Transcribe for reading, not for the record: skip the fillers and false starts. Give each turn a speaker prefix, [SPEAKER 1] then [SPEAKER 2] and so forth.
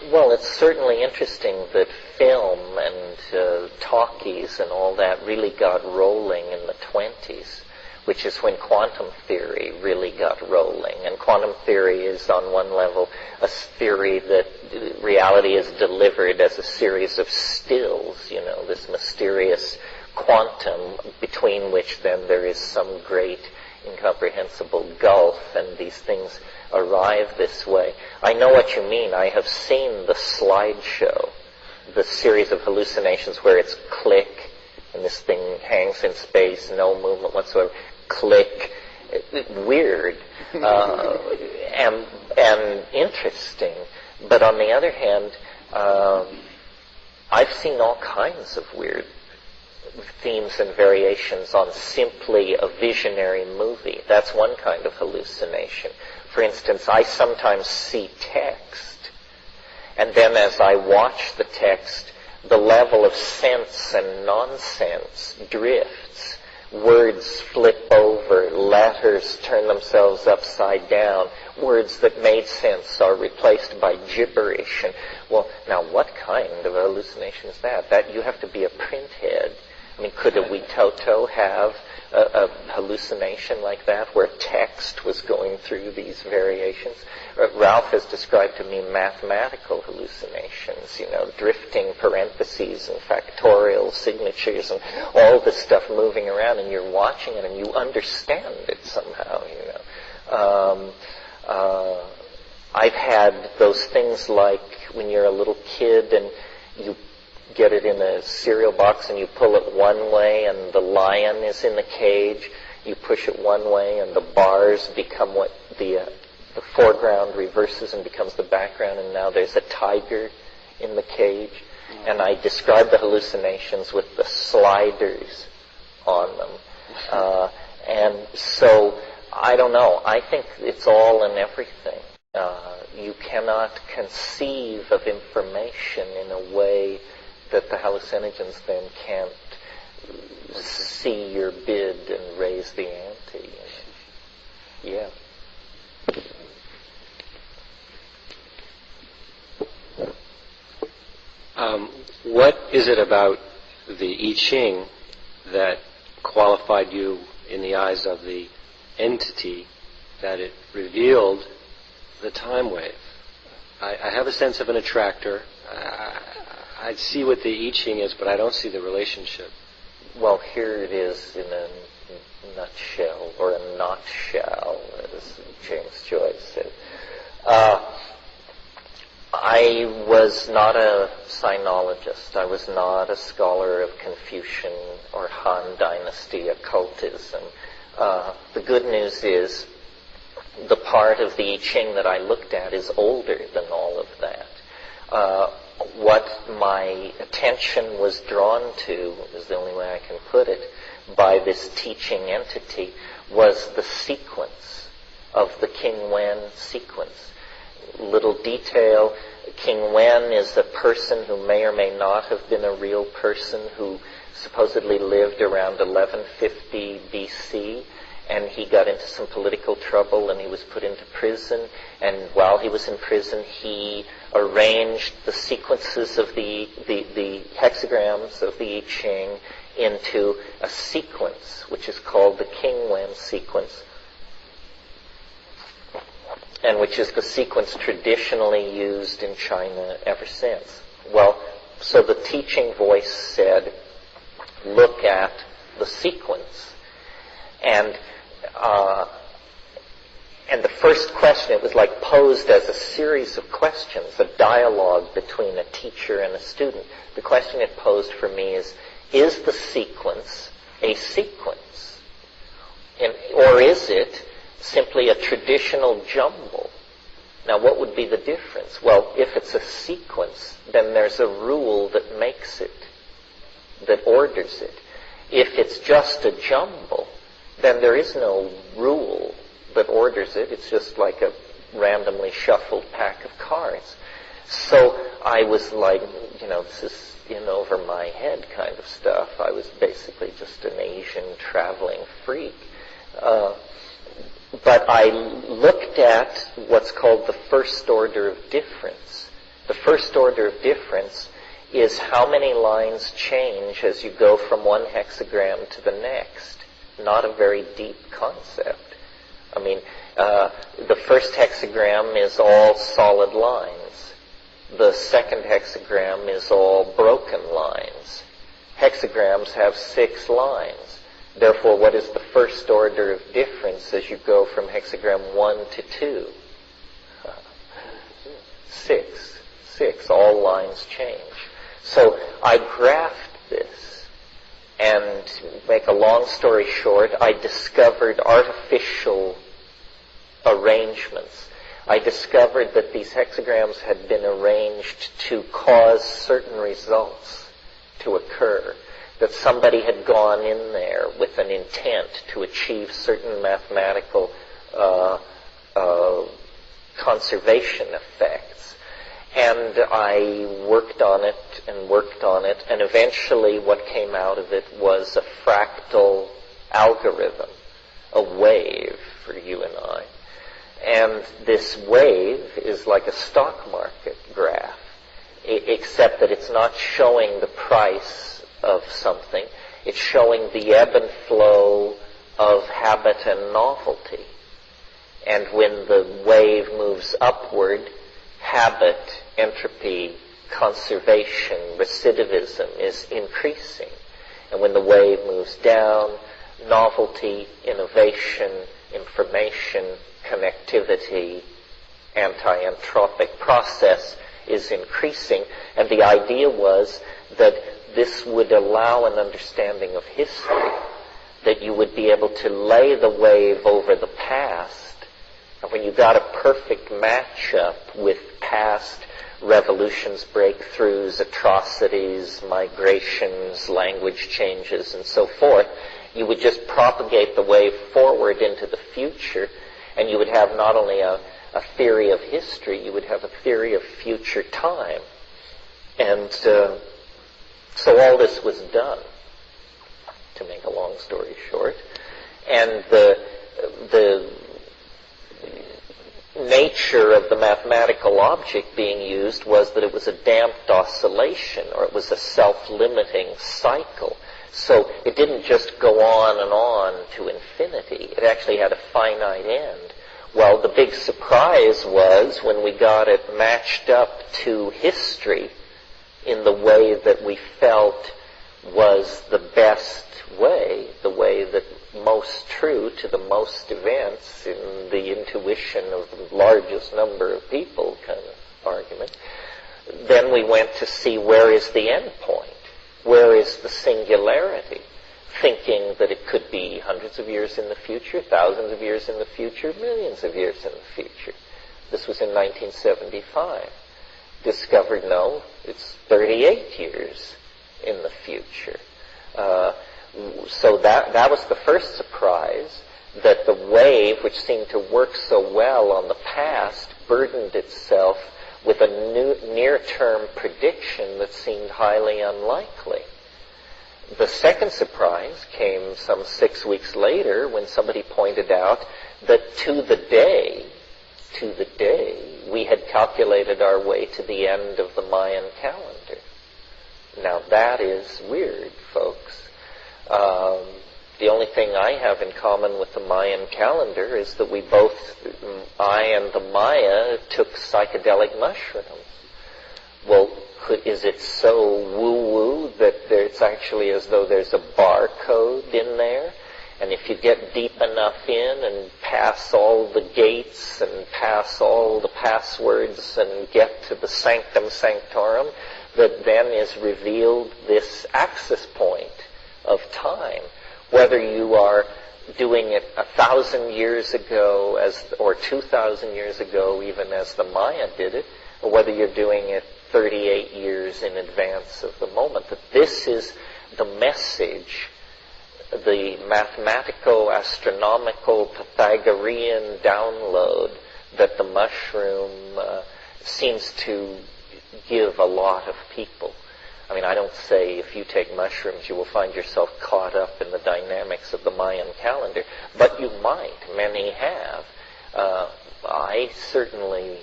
[SPEAKER 1] Well, it's certainly interesting that film and talkies and all that really got rolling in the 20s, which is when quantum theory really got rolling. And quantum theory is, on one level, a theory that reality is delivered as a series of stills, this mysterious quantum between which then there is some great incomprehensible gulf, and these things arrive this way. I know what you mean. I have seen the slideshow, the series of hallucinations where it's click, and this thing hangs in space, no movement whatsoever, click, weird, and interesting. But on the other hand, I've seen all kinds of weird themes and variations on simply a visionary movie. That's one kind of hallucination. For instance, I sometimes see text, and then as I watch the text, the level of sense and nonsense drifts. Words flip over, letters turn themselves upside down, words that made sense are replaced by gibberish. And, well, now what kind of hallucination is that? That you have to be a printhead. I mean, could a wee Toto have a hallucination like that, where text was going through these variations? Ralph has described to me mathematical hallucinations, drifting parentheses and factorial signatures and all this stuff moving around, and you're watching it and you understand it somehow, I've had those things like when you're a little kid and you get it in a cereal box and you pull it one way and the lion is in the cage. You push it one way and the bars become what the foreground reverses and becomes the background, and now there's a tiger in the cage. And I describe the hallucinations with the sliders on them. And so, I don't know. I think it's all in everything. You cannot conceive of information in a way that the hallucinogens then can't see your bid and raise the ante. Yeah.
[SPEAKER 2] What is it about the I Ching that qualified you in the eyes of the entity that it revealed the time wave? I have a sense of an attractor. I see what the I Ching is, but I don't see the relationship.
[SPEAKER 1] Well, here it is in a nutshell, or a nutshell, as James Joyce said. I was not a sinologist. I was not a scholar of Confucian or Han Dynasty occultism. The good news is the part of the I Ching that I looked at is older than all of that. What my attention was drawn to, is the only way I can put it, by this teaching entity, was the sequence of the King Wen sequence. Little detail, King Wen is a person who may or may not have been a real person who supposedly lived around 1150 BC, and he got into some political trouble and he was put into prison, and while he was in prison he arranged the sequences of the hexagrams of the I Ching into a sequence which is called the King Wen sequence, and which is the sequence traditionally used in China ever since. Well, so the teaching voice said, look at the sequence. And the first question, it was like posed as a series of questions, a dialogue between a teacher and a student. The question it posed for me is the sequence a sequence? Or is it simply a traditional jumble? Now, what would be the difference? Well, if it's a sequence, then there's a rule that makes it, that orders it. If it's just a jumble, then there is no rule that orders it. It's just like a randomly shuffled pack of cards. So I was like, this is in over my head kind of stuff. I was basically just an Asian traveling freak. But I looked at what's called the first order of difference The first order of difference is how many lines change as you go from one hexagram to the next. Not a very deep concept. I mean, the first hexagram is all solid lines. The second hexagram is all broken lines. Hexagrams have 6 lines. Therefore, what is the first order of difference as you go from hexagram 1 to 2? 6. All lines change. So I graphed this, and make a long story short, I discovered artificial arrangements. I discovered that these hexagrams had been arranged to cause certain results to occur, that somebody had gone in there with an intent to achieve certain mathematical conservation effects. And I worked on it, and eventually what came out of it was a fractal algorithm, a wave for you and I. And this wave is like a stock market graph, except that it's not showing the price of something. It's showing the ebb and flow of habit and novelty. And when the wave moves upward, habit, entropy, conservation, recidivism is increasing. And when the wave moves down, novelty, innovation, information, connectivity, anti-entropic process is increasing. And the idea was that this would allow an understanding of history, that you would be able to lay the wave over the past. And when you got a perfect matchup with past revolutions, breakthroughs, atrocities, migrations, language changes, and so forth, you would just propagate the wave forward into the future, and you would have not only a theory of history, you would have a theory of future time. And so all this was done, to make a long story short. And the nature of the mathematical object being used was that it was a damped oscillation, or it was a self-limiting cycle. So it didn't just go on and on to infinity. It actually had a finite end. Well, the big surprise was when we got it matched up to history in the way that we felt was the best way, the way that most true to the most events in the intuition of the largest number of people kind of argument. Then we went to see where is the end point, where is the singularity, thinking that it could be hundreds of years in the future, thousands of years in the future, millions of years in the future. This was in 1975. Discovered, no, it's 38 years in the future. So that was the first surprise, that the wave, which seemed to work so well on the past, burdened itself with a near-term prediction that seemed highly unlikely. The second surprise came some 6 weeks later when somebody pointed out that to the day, we had calculated our way to the end of the Mayan calendar. Now that is weird, folks. The only thing I have in common with the Mayan calendar is that we both, I and the Maya, took psychedelic mushrooms. Well, is it so woo-woo that it's actually as though there's a barcode in there? And if you get deep enough in and pass all the gates and pass all the passwords and get to the sanctum sanctorum, that then is revealed this access point of time. Whether you are doing it 1,000 years ago or 2,000 years ago, even as the Maya did it, or whether you're doing it 38 years in advance of the moment, that this is the message, the mathematical, astronomical, Pythagorean download that the mushroom seems to give a lot of people. I mean, I don't say if you take mushrooms you will find yourself caught up in the dynamics of the Mayan calendar, but you might. Many have. I certainly